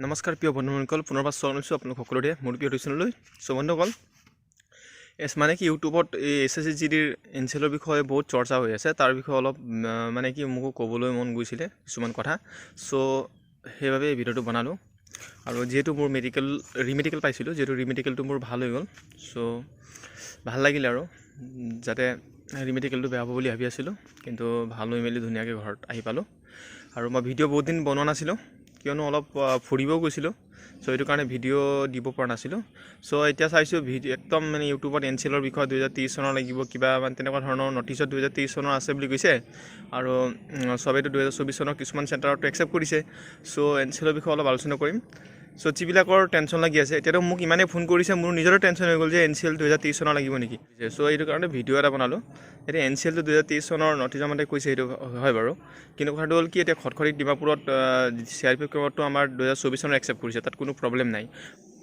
নমস্কাৰ প্ৰিয় বন্ধুসকল পুনৰবাৰ স্বাগতম জনাইছোঁ আপোনালোক সকলোৰে মোৰ প্ৰিয় টিউচনলৈ বন্ধুসকল মানে কি ইউটিউবত এই SSC GD NCLৰ বিষয়ে বহুত চৰ্চা হৈ আছে তাৰ বিষয়ে অলপ মানে কি মোক ক'বলৈ মন গৈছিলে কিছুমান কথা সেইবাবে এই ভিডিঅ'টো বনালোঁ আৰু যেহেতু মোৰ ৰিমেডিকেল পাইছিলোঁ যেহেতু ৰিমেডিকেলটো মোৰ ভাল হৈ গ'ল ভাল লাগিল আৰু যাতে ৰিমেডিকেলটো বেয়া হ'ব বুলি ভাবি আছিলোঁ কিন্তু ভাল হৈ মেলি ধুনীয়াকৈ ঘৰত আহি পালোঁ আৰু মই ভিডিঅ' বহুত দিন বনোৱা নাছিলোঁ কিয়নো অলপ ফুৰিবও গৈছিলোঁ এইটো কাৰণে ভিডিঅ' দিব পৰা নাছিলোঁ এতিয়া চাইছোঁ ভিডিঅ' একদম মানে ইউটিউবত NCLৰ বিষয়ে 2023 চনৰ লাগিব কিবা মানে তেনেকুৱা ধৰণৰ নটিছত 2023 চনৰ আছে বুলি কৈছে আৰু সবেইটো 2024 চনৰ কিছুমান চেণ্টাৰতো একচেপ্ট কৰিছে NCLৰ বিষয়ে অলপ আলোচনা কৰিম যিবিলাকৰ টেনশ্যন লাগি আছে এতিয়াতো মোক ইমানেই ফোন কৰিছে মোৰ নিজৰো টেনশ্যন হৈ গ'ল যে NCL 2023 চনৰ লাগিব নেকি এইটো কাৰণে ভিডিঅ' এটা বনালোঁ এতিয়া NCLটো 2023 চনৰ নটিছৰ মতে কৈছে সেইটো হয় বাৰু কিন্তু কথাটো হ'ল কি এতিয়া খটখটি ডিমাপুৰত CRP কেমতো আমাৰ 2024 চনৰ একচেপ্ট কৰিছে তাত কোনো প্ৰব্লেম নাই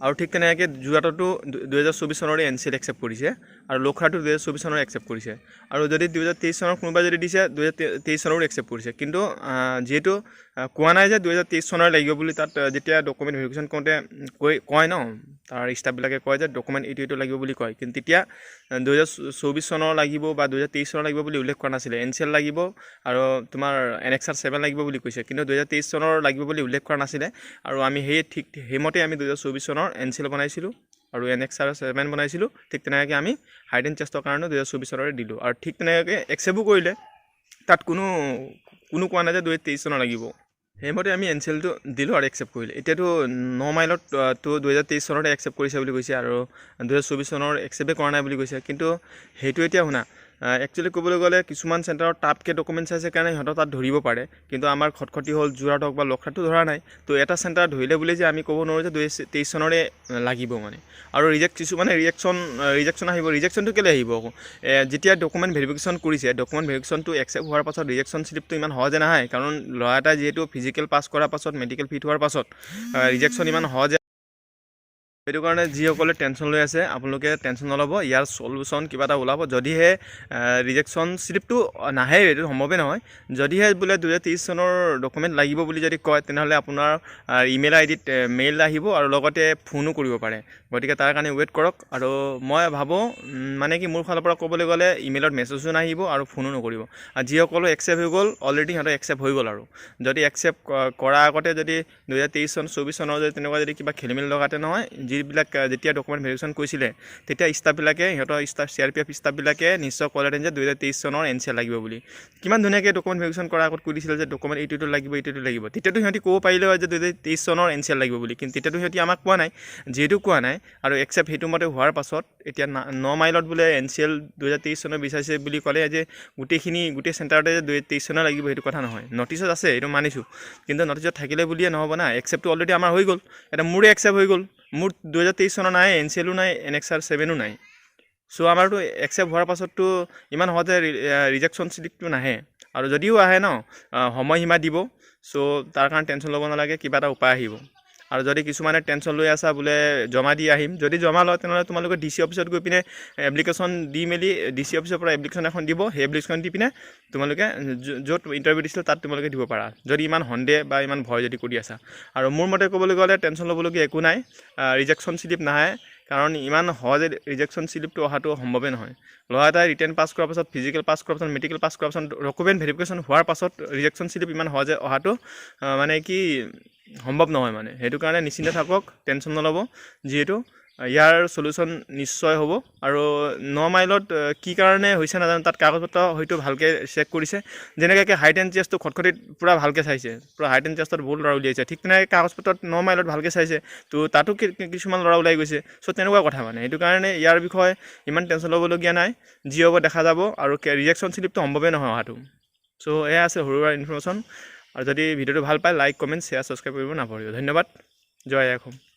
আৰু ঠিক তেনেকৈ যোৰহাটতো 2024 চনৰে NCL একচেপ্ট কৰিছে আৰু লখৰাটো 2024 চনৰ একচেপ্ট কৰিছে আৰু যদি 2023 চনৰ কোনোবা যদি দিছে 2023 চনৰো একচেপ্ট কৰিছে কিন্তু যেহেতু কোৱা নাই যে 2023 চনৰ লাগিব বুলি তাত যেতিয়া ডকুমেণ্ট ভেৰিফিকেশ্যন কৰোঁতে কয় ন তাৰ ষ্টাফবিলাকে কয় যে ডকুমেণ্ট এইটো লাগিব বুলি কয় কিন্তু তেতিয়া 2024 চনৰ লাগিব বা 2023 চনৰ লাগিব বুলি উল্লেখ কৰা নাছিলে NCL লাগিব আৰু তোমাৰ NXR 7 লাগিব বুলি কৈছে কিন্তু 2023 চনৰ লাগিব বুলি উল্লেখ কৰা নাছিলে আৰু আমি সেইমতে আমি 2024 চনৰ NCL বনাইছিলোঁ আৰু NXR 7 বনাইছিলোঁ ঠিক তেনেকৈ আমি হাইড এণ্ড চেষ্টৰ কাৰণে 2024 চনৰে দিলোঁ আৰু ঠিক তেনেকৈ একচেপ্টো কৰিলে তাত কোনো কোৱা নাই যে 2023 চনৰ লাগিব সেইমতে আমি NCLটো দিলোঁ আৰু একচেপ্ট কৰিলে এতিয়াতো 9 মাইলত 2023 চনতে একচেপ্ট কৰিছে বুলি কৈছে আৰু 2024 চনৰ একচেপ্টে কৰা নাই বুলি কৈছে কিন্তু সেইটো এতিয়া শুনা একচুৱেলি ক'বলৈ গ'লে কিছুমান চেণ্টাৰত টাপকৈ ডকুমেণ্টছ আছে কাৰণে সিহঁতৰ তাত ধৰিব পাৰে কিন্তু আমাৰ খটখটি হ'ল যোৰহাট হওক বা লখৰাটো ধৰা নাই এটা চেণ্টাৰ ধৰিলে বুলি যে আমি ক'ব নোৱাৰোঁ যে 2023 চনৰে লাগিব মানে আৰু কিছুমানে ৰিজেকশ্যন আহিব ৰিজেকশ্যনটো কেলৈ আহিব আকৌ যেতিয়া ডকুমেণ্ট ভেৰিফিকেশ্যন কৰিছে ডকুমেণ্ট ভেৰিফিকেশ্যনটো একচেপ্ট হোৱাৰ পাছত ৰিজেকশ্যন স্লিপটো ইমান সহজে নাহে কাৰণ ল'ৰা এটা যিহেতু ফিজিকেল পাছ কৰাৰ পাছত মেডিকেল ফিট হোৱাৰ পাছত ৰিজেকশ্যন ইমান সহজে সেইটো কাৰণে যিসকলে টেনশ্যন লৈ আছে আপোনালোকে টেনশ্যন নল'ব ইয়াৰ সলিউশ্যন কিবা এটা ওলাব যদিহে ৰিজেকশ্যন স্লিপটো নাহে এইটো সম্ভৱেই নহয় যদিহে বোলে 2023 চনৰ ডকুমেণ্ট লাগিব বুলি যদি কয় তেনেহ'লে আপোনাৰ ইমেইল আইডিত মেইল আহিব আৰু লগতে ফোনো কৰিব পাৰে গতিকে তাৰ কাৰণে ৱেইট কৰক আৰু মই ভাবোঁ মানে কি মোৰ ফালৰ পৰা ক'বলৈ গ'লে ইমেইলত মেছেজো নাহিব আৰু ফোনো নকৰিব আৰু যিসকলো একচেপ্ট হৈ গ'ল অলৰেডি সিহঁতৰ একচেপ্ট হৈ গ'ল আৰু যদি একচেপ্ট কৰাৰ আগতে যদি 2023 চন 24 চনৰ যদি তেনেকুৱা যদি কিবা খেলিমেলি লগাতে নহয় যিবিলাক যেতিয়া ডকুমেণ্ট ভেৰিফিকেশ্যন কৰিছিলে তেতিয়া ষ্টাফবিলাকে সিহঁতৰ CRPF ষ্টাফবিলাকে নিশ্চয় ক'লেহেঁতেন যে 2023 চনৰ NCL লাগিব বুলি কিমান ধুনীয়াকৈ ডকুমেণ্ট ভেৰিফিকেশ্যন কৰাৰ আগত কৈ দিছিলে যে ডকুমেণ্ট এইটো লাগিব তেতিয়াতো সিহঁতি ক'ব পাৰিলে হয় যে 2023 চনৰ NCL লাগিব বুলি কিন্তু তেতিয়াতো সিহঁতি আমাক কোৱা নাই যিহেতু কোৱা নাই আৰু একচেপ্ট সেইটো মতে হোৱাৰ পাছত এতিয়া 9 মাইলত বোলে NCL 2023 চনৰ বিচাৰিছে বুলি ক'লে যে গোটেই চেণ্টাৰতে যে 2023 চনৰ লাগিব সেইটো কথা নহয় নটিছত আছে এইটো মানিছোঁ কিন্তু নটিছত থাকিলে বুলিয়ে নহ'ব না একচেপ্টটো অলৰেডি আমাৰ হৈ গ'ল এটা মোৰে একচেপ্ট হৈ গ'ল মোৰ 2023 চনৰ নাই NCLও নাই NXR 7ও নাই আমাৰতো একচেপ্ট হোৱাৰ পাছততো ইমান সহজে ৰিজেকশ্যন স্লিপটো নাহে আৰু যদিও আহে ন সময়সীমা দিব তাৰ কাৰণে টেনশ্যন ল'ব নালাগে কিবা এটা উপায় আহিব আৰু যদি কিছুমানে টেনশ্যন লৈ আছা বোলে জমা দি আহিম যদি জমা লয় তেনেহ'লে তোমালোকে DC অফিচত গৈ পিনে এপ্লিকেশ্যন দি মেলি DC অফিচৰ পৰা এপ্লিকেশ্যন এখন দিব সেই এপ্লিকেশ্যন দি পিনে তোমালোকে য'ত ইণ্টাৰভিউ দিছিলে তাত তোমালোকে দিব পাৰা যদি ইমান সন্দেহ বা ইমান ভয় যদি কৰি আছা আৰু মোৰ মতে ক'বলৈ গ'লে টেনশ্যন ল'বলগীয়া একো নাই ৰিজেকশ্যন স্লিপ নাহে কাৰণ ইমান সহজে ৰিজেকশ্যন স্লিপটো অহাটো সম্ভৱেই নহয় ল'ৰা এটাই ৰিটেন পাছ কৰাৰ পাছত ফিজিকেল পাছ কৰাৰ পাছত মেডিকেল পাছ কৰাৰ পাছত ডকুমেণ্ট ভেৰিফিকেশ্যন হোৱাৰ পাছত ৰিজেকশ্যন স্লিপ ইমান সহজে অহাটো মানে কি সম্ভৱ নহয় মানে সেইটো কাৰণে নিশ্চিন্ত থাকক টেনশ্যন নল'ব যিহেতু ইয়াৰ সলিউশ্যন নিশ্চয় হ'ব আৰু 9 মাইলত কি কাৰণে হৈছে নাজানো তাত কাগজ পত্ৰ হয়তো ভালকৈ চেক কৰিছে যেনেকৈ হাইট এণ্ড চেষ্টটো খটখটিত পূৰা ভালকৈ চাইছে পূৰা হাইট এণ্ড চেষ্টত বহুত ল'ৰা উলিয়াইছে ঠিক তেনেকৈ কাগজ পত্ৰত 9 মাইলত ভালকৈ চাইছে তাতো কিছুমান ল'ৰা ওলাই গৈছে তেনেকুৱা কথা মানে সেইটো কাৰণে ইয়াৰ বিষয়ে ইমান টেনশ্যন ল'বলগীয়া নাই যি হ'ব দেখা যাব আৰু ৰিজেকশ্যন স্লিপটো সম্ভৱেই নহয় অহাটো এয়া আছে সৰু সুৰা ইনফৰ্মেশ্যন আৰু যদি ভিডিঅ'টো ভাল পায় লাইক কমেণ্ট শ্বেয়াৰ ছাবস্ক্ৰাইব কৰিব নাপাহৰিব ধন্যবাদ জয় অসম